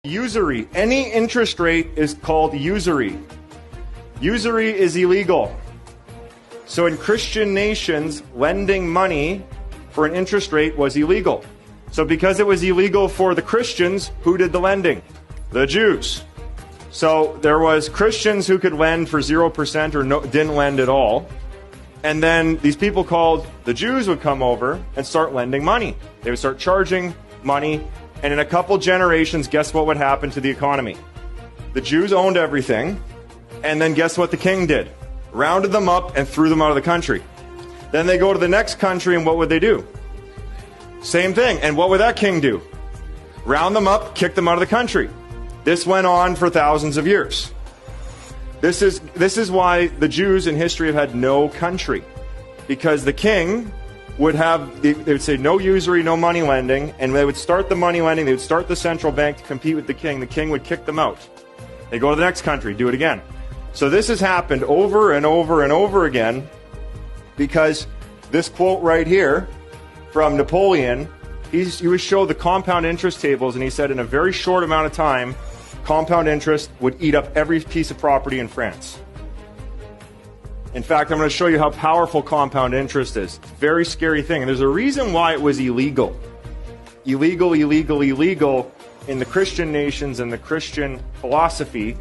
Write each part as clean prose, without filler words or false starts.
Usury. Any interest rate is called usury. Usury is illegal. So in Christian nations, lending money for an interest rate was illegal. So because it was illegal for the Christians, who did the lending? The Jews. So there was Christians who could lend for 0% or didn't lend at all. And then these people called the Jews would come over and start lending money. They would start charging money. And in a couple generations, guess what would happen to the economy? The Jews owned everything. And then guess what the king did? Rounded them up and threw them out of the country. Then they go to the next country, and what would they do? Same thing. And what would that king do? Round them up, kick them out of the country. This went on for thousands of years. This is why the Jews in history have had no country. Because the king would have, they would say no usury, no money lending, and they would start the money lending, they would start the central bank to compete with the king would kick them out. They go to the next country, do it again. So this has happened over and over and over again because this quote right here from Napoleon, he would show the compound interest tables, and he said in a very short amount of time, compound interest would eat up every piece of property in France. In fact, I'm going to show you how powerful compound interest is. It's a very scary thing. And there's a reason why it was illegal. Illegal in the Christian nations and the Christian philosophy,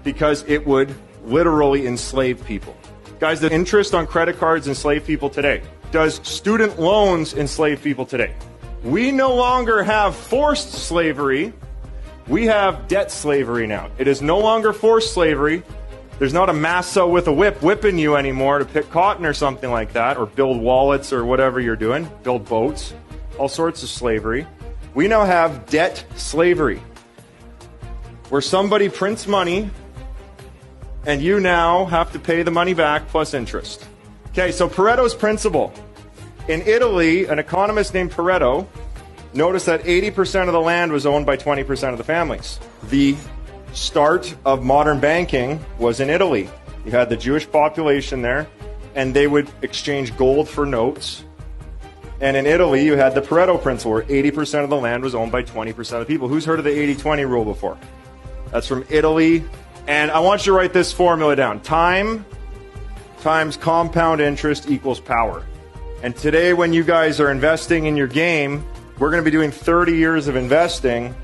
because it would literally enslave people. Guys, the interest on credit cards enslave people today. Does student loans enslave people today? We no longer have forced slavery. We have debt slavery now. It is no longer forced slavery. There's not a massa with a whip whipping you anymore to pick cotton or something like that, or build wallets or whatever you're doing, build boats, all sorts of slavery. We now have debt slavery, where somebody prints money and you now have to pay the money back plus interest. Okay, so Pareto's principle. In Italy, an economist named Pareto noticed that 80% of the land was owned by 20% of the families. The start of modern banking was in Italy. You had the Jewish population there, and they would exchange gold for notes. And in Italy, you had the Pareto principle, where 80% of the land was owned by 20% of the people. Who's heard of the 80-20 rule before? That's from Italy. And I want you to write this formula down. Time times compound interest equals power. And today, when you guys are investing in your game, we're going to be doing 30 years of investing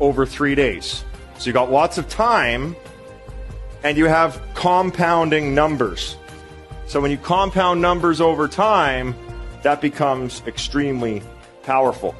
over 3 days. So you got lots of time, and you have compounding numbers. So when you compound numbers over time, that becomes extremely powerful.